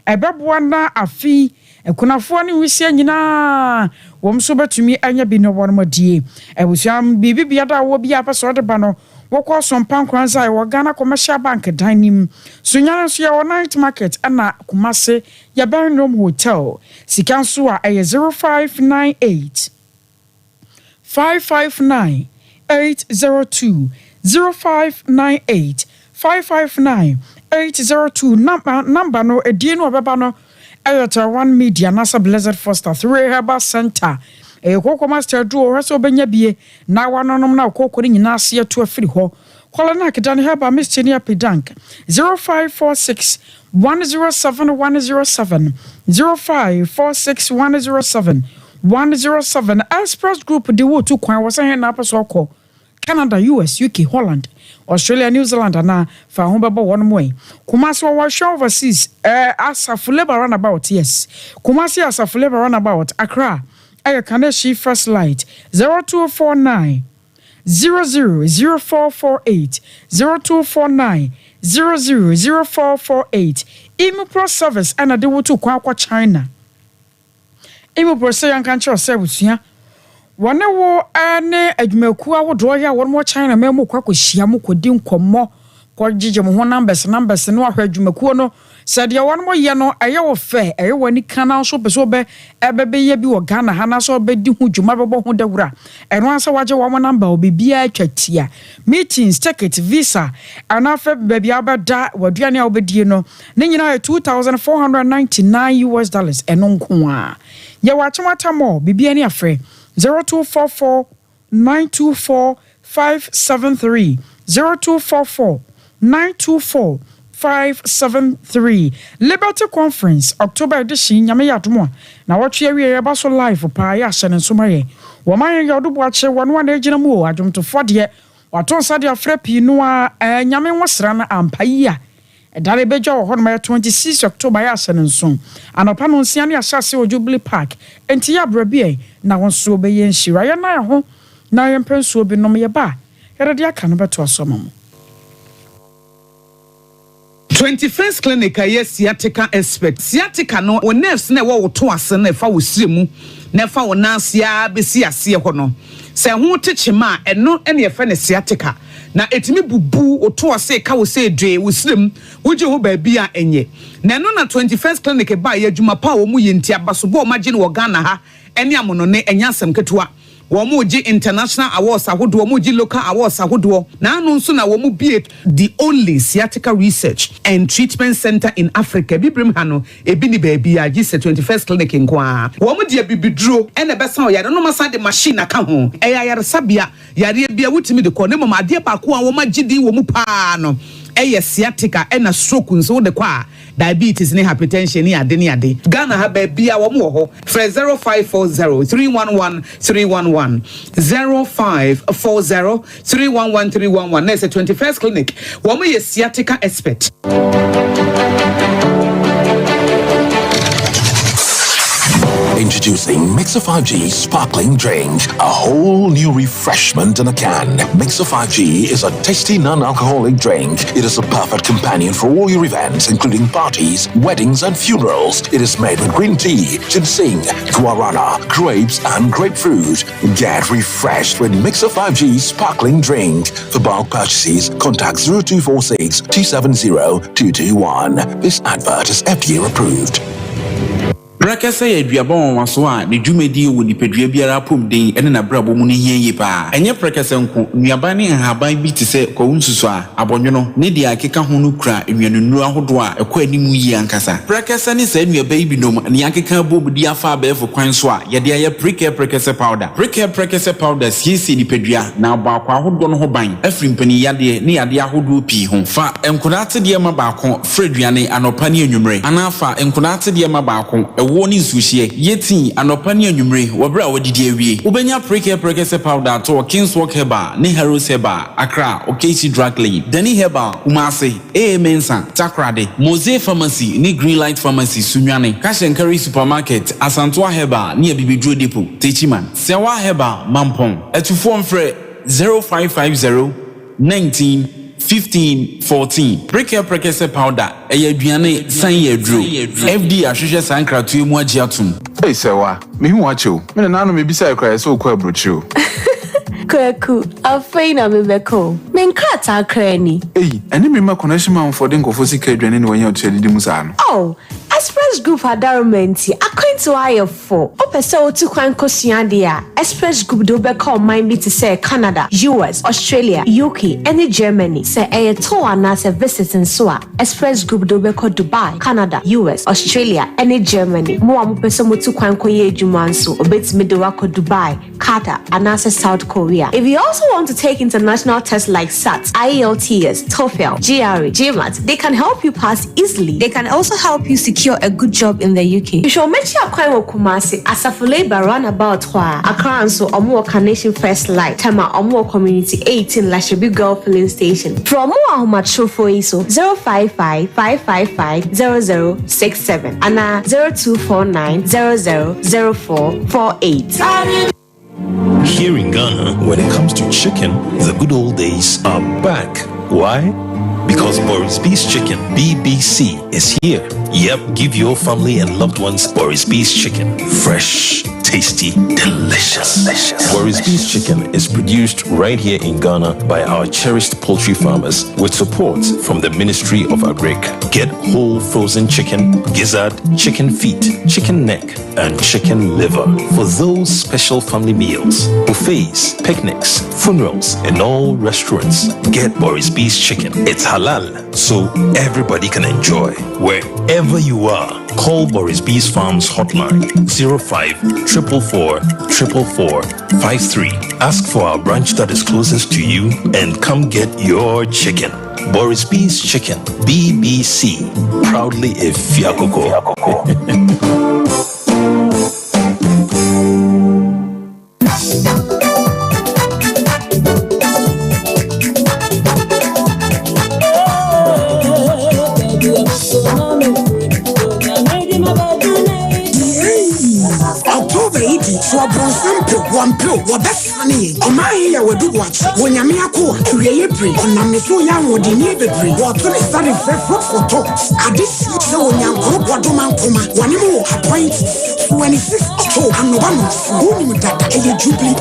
Ebeboa na afi ekunafo ne wisi nyina wom so betumi anya bi no won modie. Ebusiam bibi biada wo bi apeso de ba no wokọ Sompa Nkranza e wo Ghana Commercial Bank danim. Sunyana so ya wo night market na Kumase ya Benrom Hotel. Sikanso a 0598 559 802 0598 559 802 number no edin no beba no Ayota One Media Nasa Blessed Foster 3 Herbal Center Koko Master do reso benya bie na wanonom na koko ni nyina ase to afiri ho kwala na kedan Herbal Mr. Nia Pedank 0546 107 107 0546 107 107 Express Group de wo to kwan wo say na apeso ko Canada, US, UK, Holland, Australia, New Zealand, and for home about 1 way. Kumasi wa show overseas, as a full labor runabout, yes. Kumasi as a full labor runabout, Accra, Kaneshie First Light, 0249 000448, 0249 000448, Imupro Service, and a do to Kwakwa China. Imupro say and can't service, yeah. Wane wo ane adwumaku awodo ya won mo China memo kwakohia mo kodi nkomo kwagije mo ho numbers no ahwa adwumaku no said ya won mo ye no aye wo fe aye wani kana so be so be ebebe ye bi wo Ghana ha na so be di hu dwuma bebo ho dawura eno ansa waje wo mo number obibia atwatia meetings ticket visa anafe baby abada waduane a obedie no ne nyina $2,499 eno nko a ye wachimata mo bibia ne afre 0244 924 573 0244 924 573 Liberty Conference October edition nyame yadomo na watwe awie yeba so live pa ya hye ne somaye wo man yodobo ache wono na agina mu adwomtofo de waton sade afrapi no a nyame wosra na ampayia Dale beja wo hono 26 October ya hye ne nso anopa no nsia ne ahyase o Jubilee Park enti ya brabie na wonso be ye nhira ya na ho na ye mpenso bi nom ye ba yere de aka no beto asomam 21st clinic aye sciatica expert sciatica no o nerves na wo to ase na fa wo siremu na fa wo nansia be si ase ho no se ho techema eno ene ye fa ne sciatica na etimi bubu oto ase ka wo se dwe wo sirem wo je ho ba bia enye na eno na 21st clinic ba ye adwuma pa wo mu ye ntia baso bo ma gye ne wo Ghana ha ene amono ne enyasem ketewa Womuji international awards ahodo womuji local awards ahodo na anu nso na womu be the only sciatica research and treatment center in Africa bibrim hano ebi ni baby agi se 21st clinic nkwa womu de bibidro ene besa o yare no masa de machine aka ho eya yare sabia yare bia wutimi de ko ne mama de pa ko a womu gidi womu pa no eye sciatica ena stroke nso de kwa diabetes ni hypertension ni ade Ghana ha ba bia wo mo ho 0540 311 311 0540 311 311 na 21st clinic wo mo ye sciatica expert. Introducing Mixer 5G Sparkling Drink, a whole new refreshment in a can. Mixer 5G is a tasty non-alcoholic drink. It is a perfect companion for all your events, including parties, weddings, and funerals. It is made with green tea, ginseng, guarana, grapes, and grapefruit. Get refreshed with Mixer 5G Sparkling Drink. For bulk purchases, contact 0246 270 221. This advert is FDA approved. Brakasa ye aduaba waso a ne dwumadi wo nipadua biara pom den ene na brabo mu ne hiye pa. Enye brakasa nko nuaba ne nhaban bi te se kwawunsuso a abonwono ne dia akeka ho no kura enwanunu ahodo a ekwa animu yi ankasa. Brakasa ne sa nuaba yi binom ne akeka bobudi afa abefo kwan so a ye dia ye brakasa powder. Brakasa powder siesi nipadua na abakwa ahodo no ho ban. Afri mpani yade ne yade ahodo pi ho. Fa enkodate de ma baako freduane anopa ne anwumre. Anafa enkodate de ma baako ewo ni nsuhie yeti anopa ne anwumre wobra wodidi awie. Ubenya brakasa powder to Kingswalk Herbal ne Heroes Herbal Accra Okesi Drug Lane Dani Herbal Kumase Mensa Takrade Mose Pharmacy ne Greenlight Pharmacy Sunwane Cash and Carry Supermarket Asantoa Herbal ne Bibidro Depot Techiman Sewa Herbal Mampong etufo mfre 0550 19 15 14 brakasa powder aduane san yedro FD ahwehwe sankratu mu agiatum. Hey sewa me hu acho me na no me bisa ekra so kwa brochu Kwaku, afeina mebeko. Menkrata krani. Hey, eni me ma connection man for den kofo sika aduane ne wanya otedi mu sa no. Oh, Express Group advertisements according to IF4. Opese otu kwan kosua dia. Express Group do be call mind be to say Canada, US, Australia, UK, and Germany. Say a tour and as a visiting so Express Group do be call Dubai, Canada, US, Australia, and Germany. Mo am pese mo tu kwan koye adwuma nso obetimi de wa ko Dubai, Qatar, and as South Korea. If you also want to take international tests like SAT, IELTS, TOEFL, GRE, GMAT, they can help you pass easily. They can also help you secure a good job in the UK. You should make sure you Kumasi Asafo Labor roundabout Accra and so Omo Carnation First Light, Tama Omo Community 18 Lashabi Girl Filling Station. From Omo Macho for ISO 055 555 0067 and 0249 000448. Here in Ghana, when it comes to chicken, the good old days are back. Why? Because Boris B's Chicken, BBC, is here. Yep, give your family and loved ones Boris B's Chicken. Fresh, tasty, delicious. Boris B's Chicken is produced right here in Ghana by our cherished poultry farmers with support from the Ministry of Agric. Get whole frozen chicken, gizzard, chicken feet, chicken neck, and chicken liver for those special family meals, buffets, picnics, funerals, and all restaurants. Get Boris B's Chicken. It's halal, so everybody can enjoy. Wherever you are, call Boris B's Farms hotline 05-444-444-53. Ask for our branch that is closest to you and come get your chicken. Boris B's Chicken, BBC, proudly a Fiakoko. So one pill, what that's funny. On my ear, we do watch. When you're me, I call you bring. On my so young, what the neighbor bring. What to study for talks. I did so when you're group, what do man come? One more appoint 26 October. I'm no one who that a jubilee.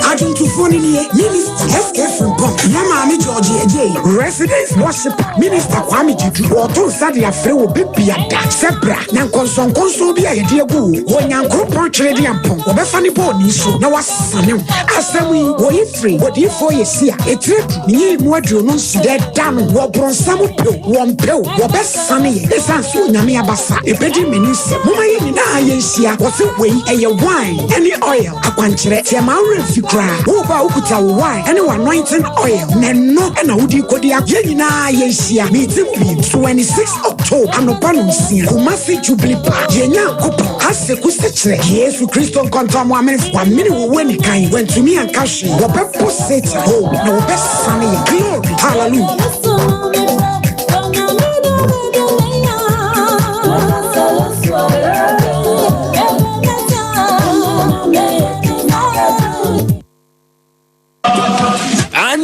I don't to phone in here. Minister, let's get from Pump. Yamami Georgie J. Residence worship. Minister Kwame Jitu. Or to study a few big piata. Zebra. Nan conson be a dear goo. When you're group portrait and pump. Funny body so now what's funny? Asami, what you free? What you for you see? A trip, me more do not see that damn what bron some pill, one pill, what best sunny. This and soon Yamia Bassa, a petty minister. Mama in Asia, what's it way? A wine, any oil, a quantity, a mountain if you cry. Over Ukuta wine, anyone anointing oil, no, and how do you go there? Yenina Asia, meeting be 26 October, and no Panusia, who must see Jubilee Park, Yenya Kupa, has a Kusta, yes, Christian control. 1 minute when he came went to me and cash what people say to home no best sunny glory hallelujah.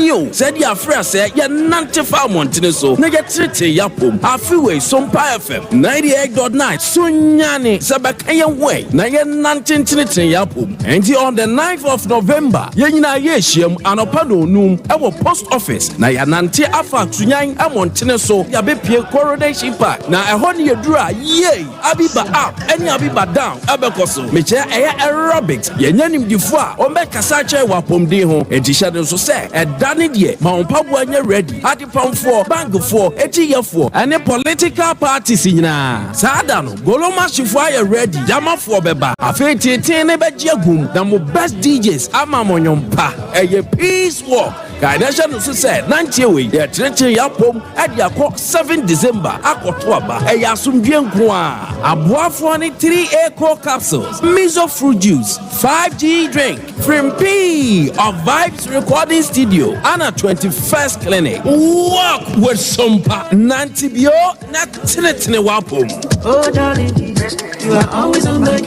new. Said ya fresh say ya nantifa montene so. Na ya trete ya pom. Afiwe Sompa FM 98.9. Sunyani sabakaya way. Na ya nantintinite ya pom. And on the 9th of November, ya nyina yeshiem anopano num ewo post office. Na ya nanti afa sunyan amontene so. Ya be pie coronation park. Na ehon ye dura yay. Abiba up any abiba down. Abekoso. Meche aerobics. Ye nyanim difua. Ombe kasache wa pomdi ho. Ejishade so say. Edani die. Ma ompabu anye ready. Hadi pamfo. Bank for. Eti yefo. Ane political parties nyina. Saada no. Goloma shifua ye ready. Yama for beba. Afe tietene bejia gum. Na mo best DJs. Ama monyompa. Eye peace walk. Guidance no say 90 we. Ye treche ya pom. Edi akọ 7 December. Akoto aba. Eye asumdwe nko a. Aboafo ni 3A capsules. Miso fruit juice. 5G drink. Frimp of Vibes Recording Studio. And a 21st clinic. Walk with Sompa. Nantibio. Natinetine wapom. Oh darling, you are always on my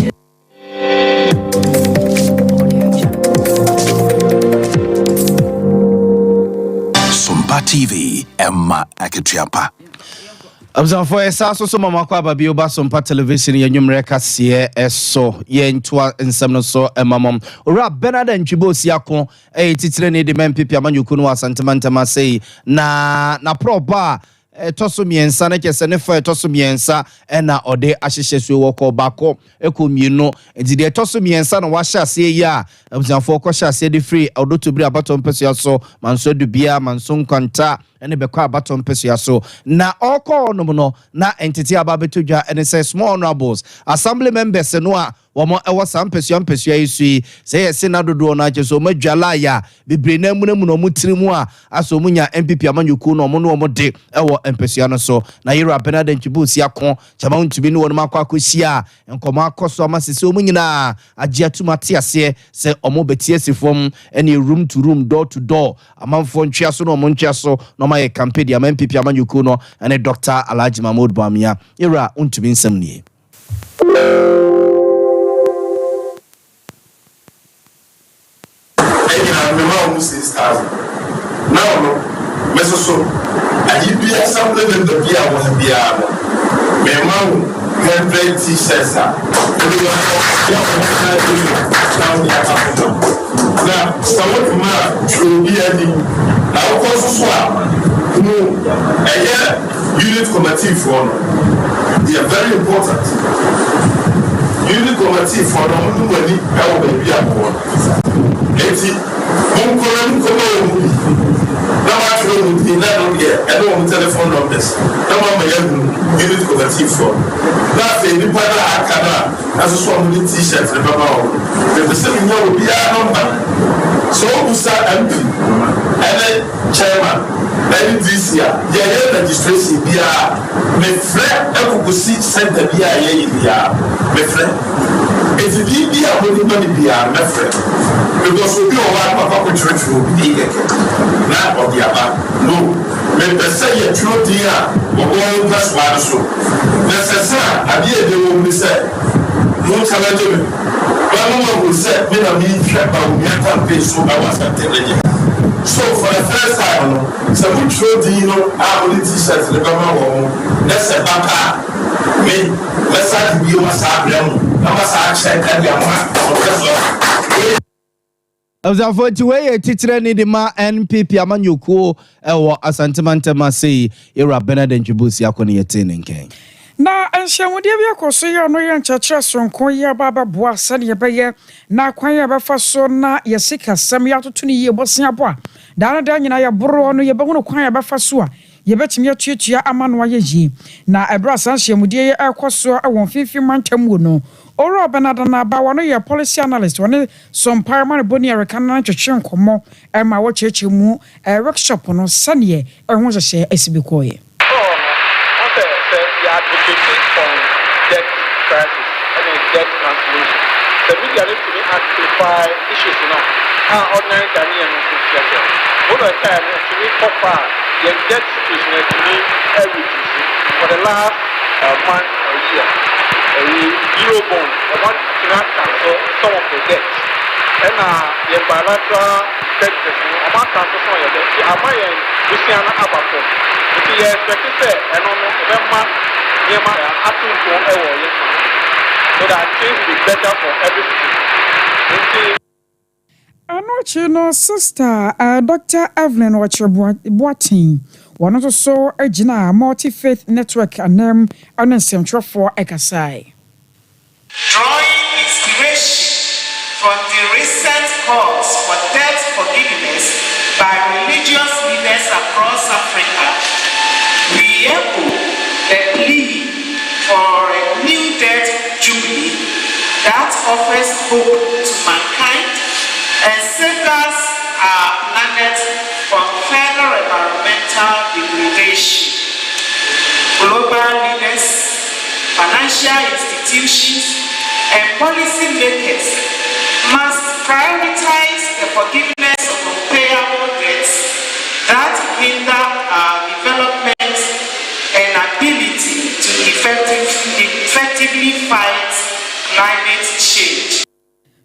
Sompa TV, Emma Akitiapa. Abzanfo esa so mama kwa babi oba Sompa television ye nwumre kase eso ye ntoa nsam no so emamom ora Bernard Ntwibo siako titire ne de mempepe amanyuku no asantema sei na proba toso miensa na kese ne fa toso miensa na ode ahyehye so woko bako ekomieno enti toso miensa na wahya ase ya abzanfo ko hya ase de free odotobiri abatom peso so manso dubia manso nkwanta ene bekọ abatom peso so na oko no na entity ababetodwa ene say small honorables assembly members no a womo ewo sampesua yisu say yesi na dodo na acheso madwala ya bebre na munemu no mutirimu a aso munya MPP amanyuku no mo no mo de ewo mpesua no so na yira Bernard Ntwibo siako chama ntumi no wonma kwakosia enkomo akoso amasese omunyina agiatumate ase se omo betie sifom ene room to room door to door amanfo ntwia so no mo ntwia so no ma ye campaign ya MPP amanyuku no ene Dr. Alhaji Mahmoud Bamia yira ntumi nsam nie Now, Mr. So, I give you a sample of the beer was a beer. My mom had played t-shirts. Now, someone from my true beer. Now, of course, swap. No, unit committee for they are very important. Unit committee for them, money, I will be a board. Now I don't get I don't telephone numbers. Now I'm unit committee for that's a new part of Canada as a swam with t-shirts. The same year will be a number. So who start MP and then chairman. And this year, the registration be my friend. I could see center be my friend. It's a be a money be my friend. Because we do a church will be not of the above. No, when they say a true dear, or all that's why so. Necessary, I did the woman say, no challenge. One woman will say, when I mean, I can't pay so I was telling you. So for the first time, some true deal, I will t-shirts the government. That's a baka. Me, let's have to be a massage. I must actually tell you. Abzanfo tiwe titire ni de ma NPP amanyuku ewo asantema sei era Bernard Ntwibo siako ne yetene nken na enhyamode bi akoso ye no ye nkyakye sonko ye baba boa sane ye beye na kwan ye befa so na ye sika sam ya toto ne ye bosia boa da nyina ye boro no ye behu kwan ye befa so a ye betimi atuatua amano ye yi na ebra san hyamode ye akoso ewon fifi mantam wo no Oro Benadana ba wano ye policy analyst wani some Parliamentary boni American twetwe nkomo ma wo cheche mu workshop no sane ehun se esibi koye. The advocacy on debt crisis and debt cancellation. The media needs to amplify issues now. How ordinary Ghanaian what I can actually offer the debt situation to reduce for the last month or year. Eurobond, I want to not cancel some of the debts. and your bilateral creditors, I'm not transfer your debt. I'm my Luciana Abaco. If you expect to say, and on the man, I think so that things will be better for every citizen. Anoche no sister, Dr. Evelyn Watching. One of the so Egina multi-faith network and Central for Ekasai. Drawing inspiration from the recent calls for debt forgiveness by religious leaders across Africa, we echo the plea for a new debt jubilee that offers hope to mankind and safeguards our planet from further environmental degradation. Global leaders, financial institutions, and policy makers must prioritize the forgiveness of unpayable debts that hinder our development and ability to effectively fight climate change.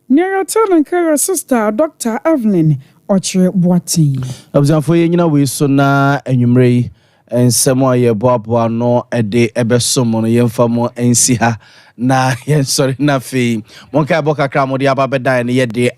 Near telling her sister, Dr. Evelyn Watching. Observe for you, we so na enyumre ensemo ye boabo no ede ebesom no yemfamo ensi ha na yen sorry na fe monka boka kra mo de ababeda ne ye de